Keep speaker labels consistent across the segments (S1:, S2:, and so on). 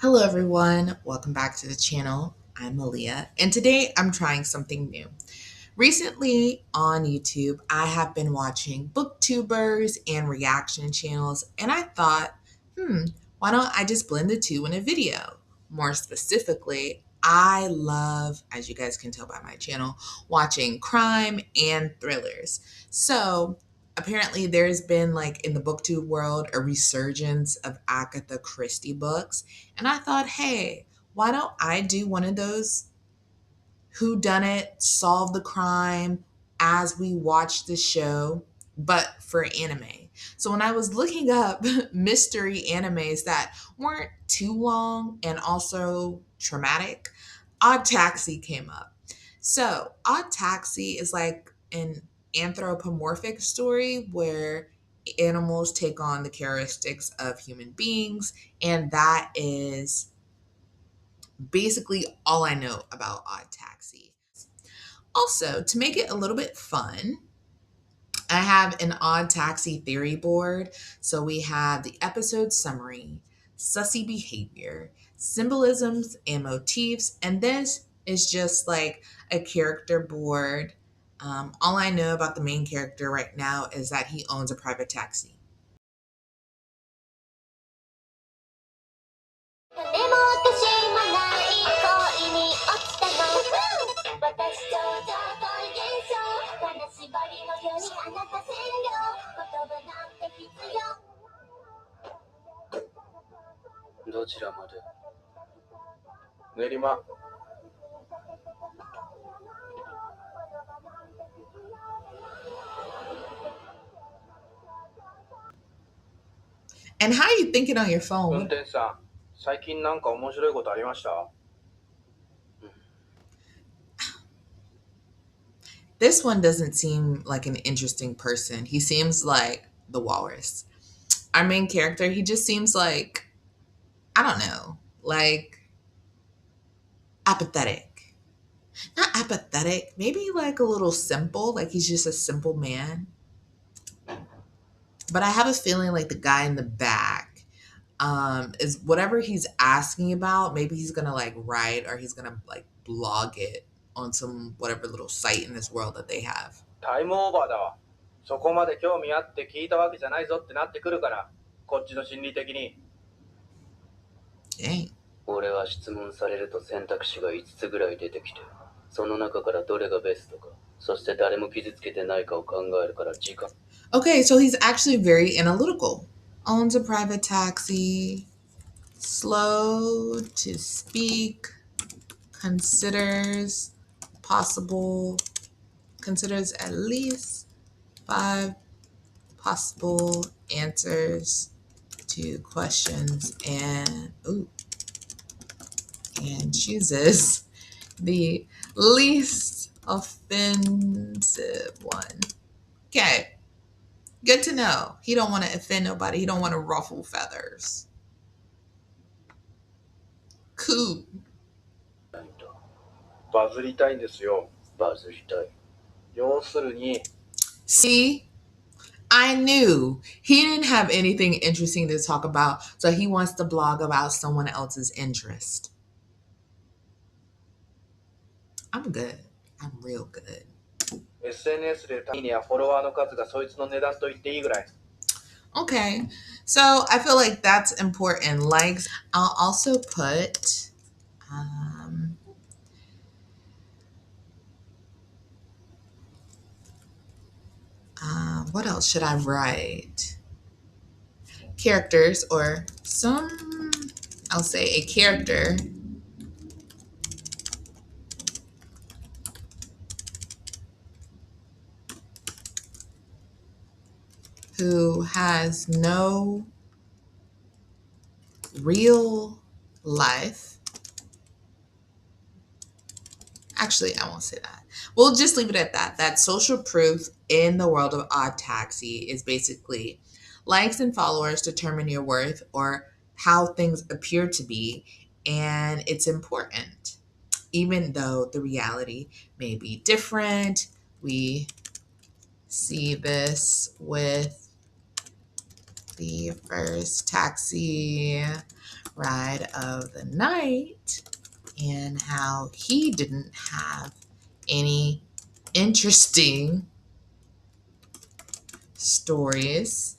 S1: Hello everyone, welcome back to the channel. I'm Malia, and today I'm trying something new. Recently on YouTube, I have been watching booktubers and reaction channels, and I thought, why don't I just blend the two in a video? More specifically, I love, as you guys can tell by my channel, watching crime and thrillers. So apparently there's been like in the booktube world a resurgence of Agatha Christie books, and I thought, hey, why don't I do one of those who done it, solve the crime as we watch the show, but for anime. So when I was looking up mystery animes that weren't too long and also traumatic, Odd Taxi came up. So Odd Taxi is like an anthropomorphic story where animals take on the characteristics of human beings, and that is basically all I know about Odd Taxi. Also, to make it a little bit fun, I have an Odd Taxi theory board. So we have the episode summary, sussy behavior, symbolisms and motifs, and this is just like a character board. All I know about the main character right now is that he owns a private taxi. And how are you thinking on your phone? This one doesn't seem like an interesting person. He seems like the walrus. Our main character, he just seems like, I don't know, like apathetic. Not apathetic, maybe like a little simple, like he's just a simple man. But I have a feeling like the guy in the back is whatever he's asking about, maybe he's gonna like write or he's gonna like blog it on some whatever little site in this world that they have.
S2: タイムオーバーだわ。そこまで興味あって聞いたわけじゃないぞってなってくるから、こっちの心理的に。
S1: Dang.
S2: 俺は質問されると選択肢が5つぐらい出てきて、その中からどれがベストか、そして誰も傷つけてないかを考えるから時間。
S1: Okay, so he's actually very analytical. Owns a private taxi, slow to speak, considers possible, considers at least 5 possible answers to questions and chooses the least offensive one. Okay. Good to know. He don't want to offend nobody. He don't want to ruffle feathers. Cool.
S2: バズりたいんですよ。バズりたい。要するに、
S1: See, I knew he didn't have anything interesting to talk about, so he wants to blog about someone else's interest. I'm good. I'm real good.
S2: SNS でいいねやフォロワーの数がそいつの値段と言っていいぐらい。
S1: Okay, so I feel like that's important. Likes. I'll also put. What else should I write? Characters or some. I'll say a character who has no real life. Actually, I won't say that. We'll just leave it at that. That social proof in the world of Odd Taxi is basically likes and followers determine your worth or how things appear to be, and it's important. Even though the reality may be different, we see this with the first taxi ride of the night and how he didn't have any interesting stories,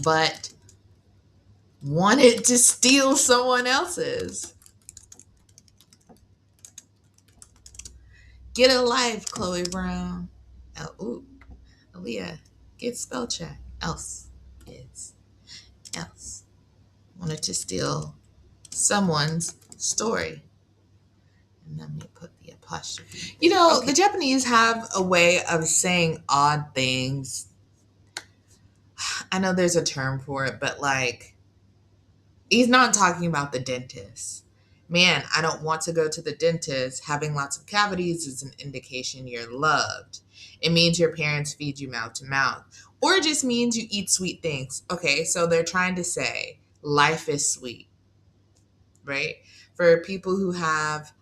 S1: but wanted to steal someone else's. Get a life, Chloe Brown. Ooh, Aaliyah, get spell check. Else is else. Wanted to steal someone's story. And let me put the apostrophe. You know, okay. The Japanese have a way of saying odd things. I know there's a term for it, but like, he's not talking about the dentist. Man, I don't want to go to the dentist. Having lots of cavities is an indication you're loved. It means your parents feed you mouth to mouth. Or it just means you eat sweet things. Okay, so they're trying to say life is sweet, right? For people who have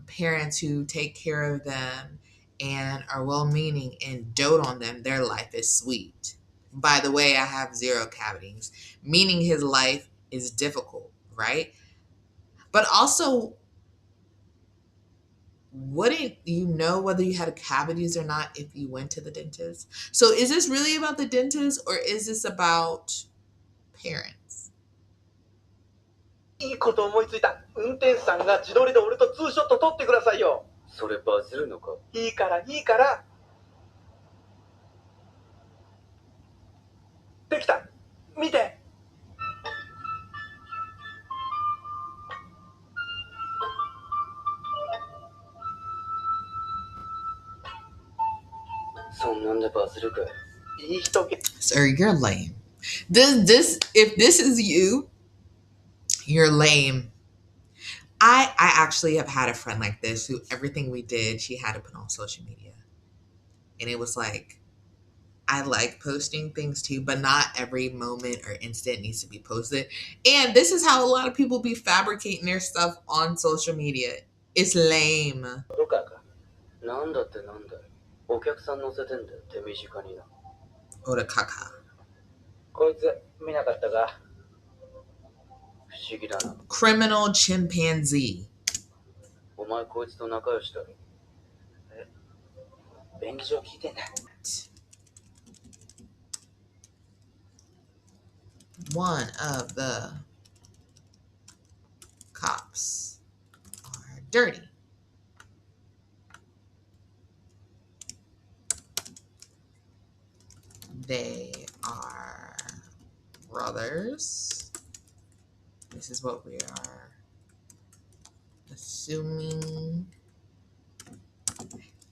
S1: parents who take care of them and are well-meaning and dote on them, their life is sweet. By the way, I have 0 cavities, meaning his life is difficult, right? But also, wouldn't you know whether you had cavities or not if you went to the dentist? So is this really about the dentist or is this about parents?
S2: いいこと思いついた。運転手さんが自撮りで俺とツーショット撮ってくださいよ。それバズるのか？いいからいいから。できた。見て。そんなんでバズるかよ。いい人気。
S1: Sir, you're lame. If this is you, you're lame. I actually have had a friend like this who everything we did, she had to put on social media. And it was like, I like posting things too, but not every moment or instant needs to be posted. And this is how a lot of people be fabricating their stuff on social media. It's lame.
S2: なんだってなんだよ。お客さん乗せてんだよ、手短にな。
S1: おらかか。
S2: こいつ見なかったか？不思議だな。
S1: Criminal chimpanzee.
S2: お前こいつと仲良しだろ。便宜上聞いてんだ。
S1: One of the cops are dirty. They are brothers. This is what we are assuming.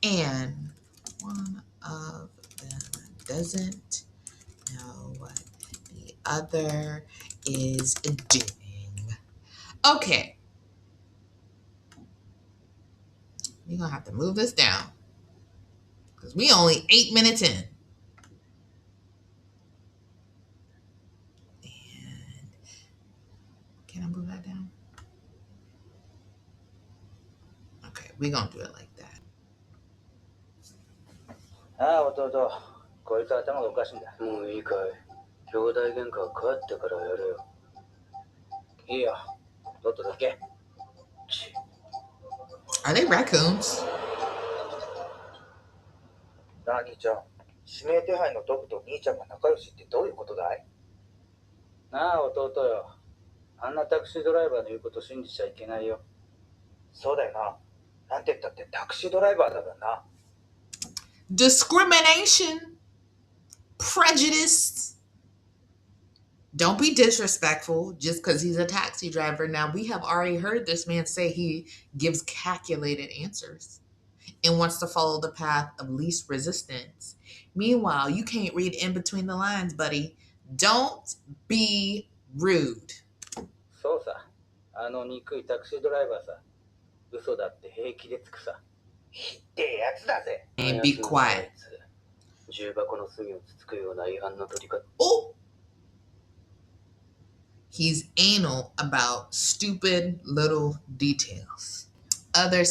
S1: And one of them doesn't know what the other is doing. Okay. We're going to have to move this down because we only 8 minutes in. And can I move that down? Okay, we're going to do it like that.
S2: ああ、弟。こいつ頭がおかしいんだ。もういいかい。兄弟喧嘩は帰ってからやれよ。いいよ。とっとと行け。
S1: Are they raccoons?
S2: なあ、兄ちゃん。指名手配のドクと兄ちゃんが仲良しってどういうことだい？なあ、弟よ。あんなタクシードライバーの言うこと信じちゃいけないよ。そうだよな。なんて言ったってタクシードライバーだからな。
S1: Discrimination. Prejudice. Don't be disrespectful just because he's a taxi driver. Now, we have already heard this man say he gives calculated answers and wants to follow the path of least resistance. Meanwhile, you can't read in between the lines, buddy. Don't be rude.
S2: そうさ。あの憎いタクシードライバーさ。嘘だって平気でつくさ。ひってえやつだぜ。
S1: And be quiet.
S2: 重箱の隅をつつくような違反の取り方。
S1: Oh! He's anal about stupid little details. Other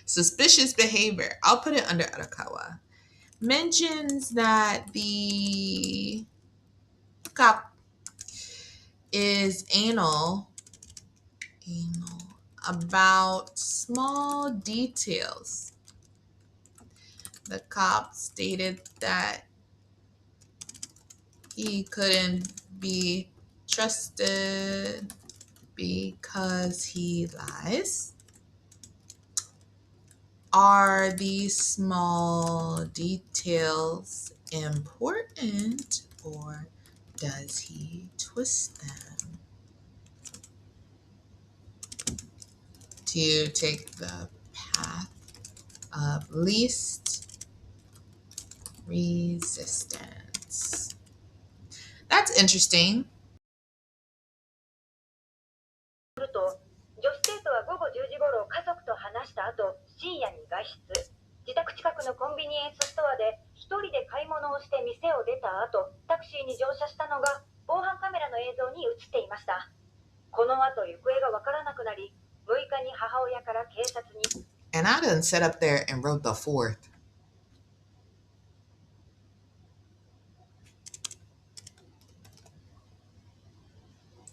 S1: suspicious behavior. I'll put it under Arakawa. mentions that the cop is anal about small details. The cop stated that he couldn't be trusted because he lies. Are these small details important, or does he twist them to take the path of least resistance? That's interesting.
S2: ると、女子生徒は午後10時頃家族と話した後、深夜に外出。自宅近くのコンビニエンスストアで一人で買い物をして店を出た後、タクシーに乗車したのが防犯カメラの映像に映っていました。この後、行方がわからなくなり、6日に母親から警察に。
S1: And I done sat up there and wrote the fourth.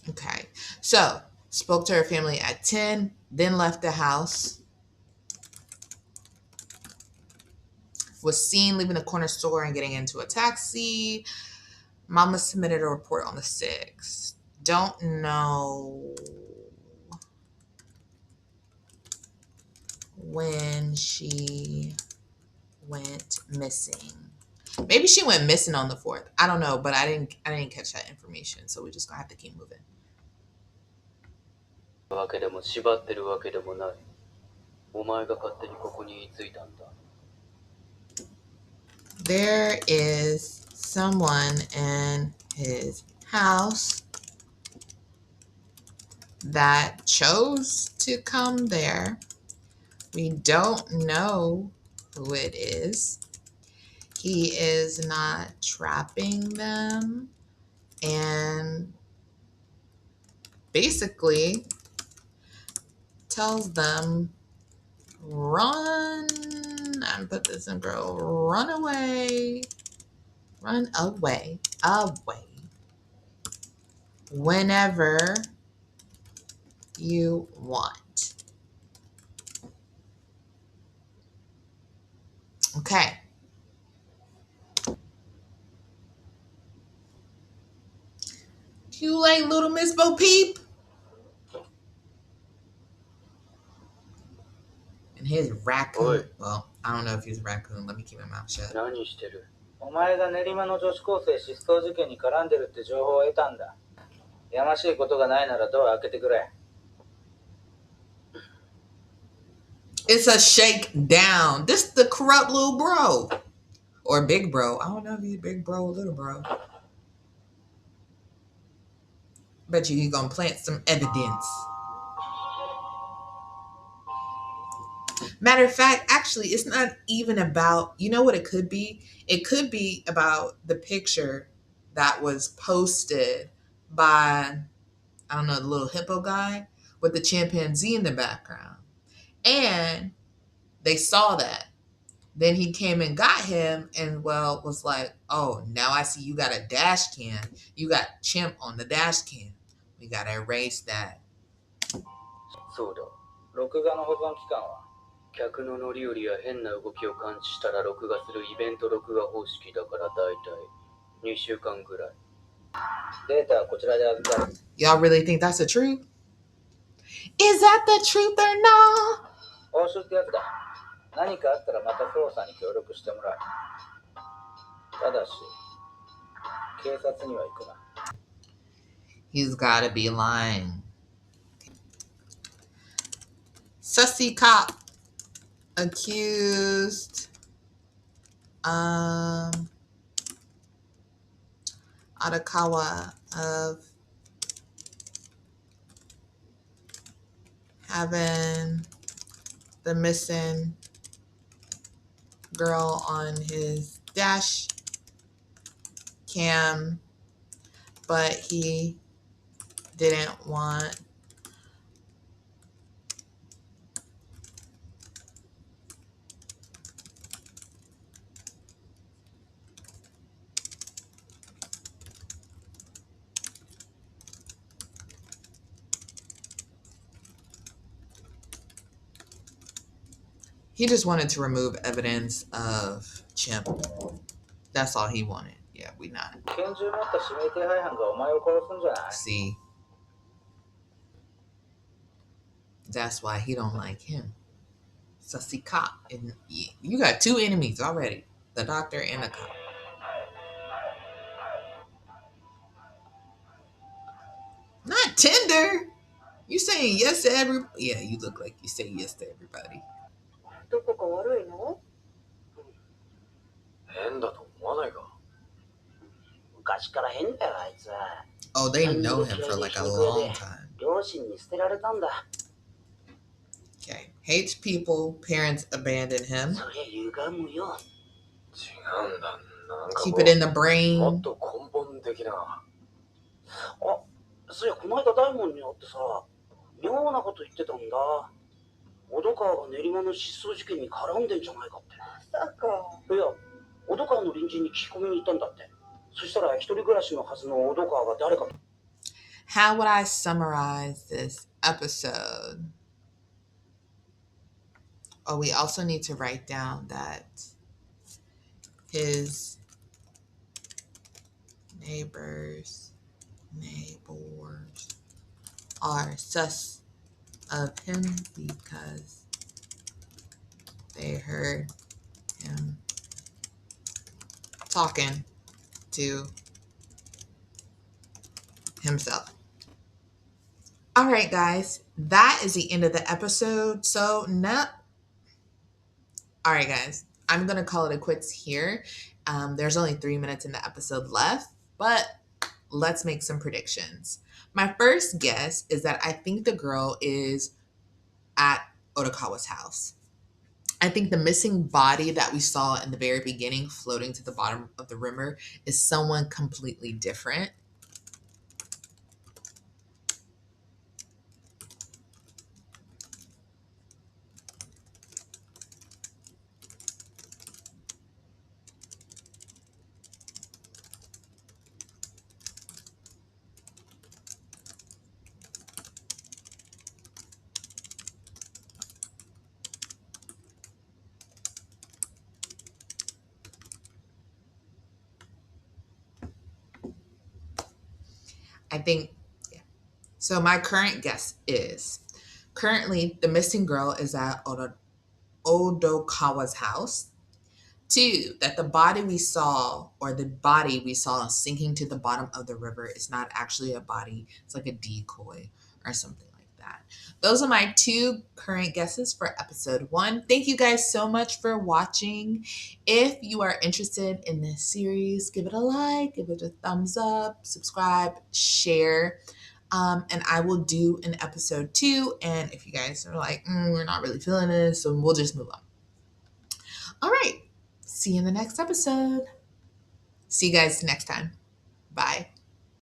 S1: Okay, so spoke to her family at 10, then left the house. Was seen leaving the corner store and getting into a taxi. Mama submitted a report on the 6th. Don't know when she went missing. Maybe she went missing on the 4th. I don't know, but I didn't catch that information, so we're just gonna have to keep moving.
S2: わけでも縛ってるわけでもない。お前が勝手にここに居ついたんだ。
S1: There is someone in his house that chose to come there. We don't know who it is. He is not trapping them and basically tells them, run, and put this in girl, run away, whenever you want. Okay. You late, little Miss Bo Peep? And his raccoon. Well, I don't know if he's a raccoon. Let me keep my mouth shut.
S2: 何してる？お前が練馬の女子高生失踪事件に絡んでるって情報を得たんだ。やましいことがないならドア開けてくれ。
S1: It's a shakedown. This the corrupt little bro. Or big bro. I don't know if he's big bro or little bro. Bet you he's gonna plant some evidence. Matter of fact, actually, it's not even about, you know what it could be? It could be about the picture that was posted by, I don't know, the little hippo guy with the chimpanzee in the background. And they saw that. Then he came and got him and, well, was like, oh, now I see you got a dash cam. You got chimp on the dash cam. We got to erase that.
S2: そうだ。録画の保存期間は客の乗り降りや変な動きを感知したら録画するイベント録画方式だからだいたい2週間ぐらい。データはこちらで預かる。
S1: Y'all really think that's the truth? Is that the truth or no?
S2: 報酬ってやつだ。何かあったらまた捜査に協力してもらう。ただし、警察には行くな。
S1: He's gotta be lying. Sussy cop accused Arakawa of having the missing girl on his dash cam, but he didn't want He just wanted to remove evidence of Chimp. That's all he wanted. Yeah, we not.
S2: 拳銃持った指名手配犯がお前を殺すんじゃない？
S1: See, that's why he don't like him. Sussy cop. And you got two enemies already. The doctor and the cop. Not tender. You saying yes to every? Yeah, you look like you say yes to everybody.
S2: どこか悪いの？変だと思わないか？昔から変だよあいつは。
S1: Oh, they know him for like a long time.
S2: 両親に捨てられたんだ。
S1: Okay. Hates people. Parents abandon him.
S2: そりゃ歪むよ。違うんだ。なんか
S1: Keep it in the brain.
S2: もっと根本的な。あ、そういやこの間大門に会ってさ、妙なこと言ってたんだ。小戸川が練馬の失踪事件に絡んでんじゃないかって。まさか。いや、小戸川の隣人に聞き込みに行ったんだって。そしたら一人暮らしのはずの小戸川が誰かと。
S1: How would I summarize this episode? Oh, we also need to write down that his neighbors are sus of him because they heard him talking to himself. All right, guys, that is the end of the episode. So now, all right, guys, I'm gonna call it a quits here. There's only 3 minutes in the episode left, but let's make some predictions. My first guess is that I think the girl is at Otokawa's house. I think the missing body that we saw in the very beginning floating to the bottom of the river is someone completely different. I think, yeah. So my current guess is currently the missing girl is at Odokawa's house. Two, that the body we saw or the body we saw sinking to the bottom of the river is not actually a body. It's like a decoy or something like that. Those are my two current guesses for episode 1. Thank you guys so much for watching. If you are interested in this series, give it a like, give it a thumbs up, subscribe, share. And I will do an episode 2. And if you guys are like, we're not really feeling this, so we'll just move on. All right. See you in the next episode. See you guys next time. Bye.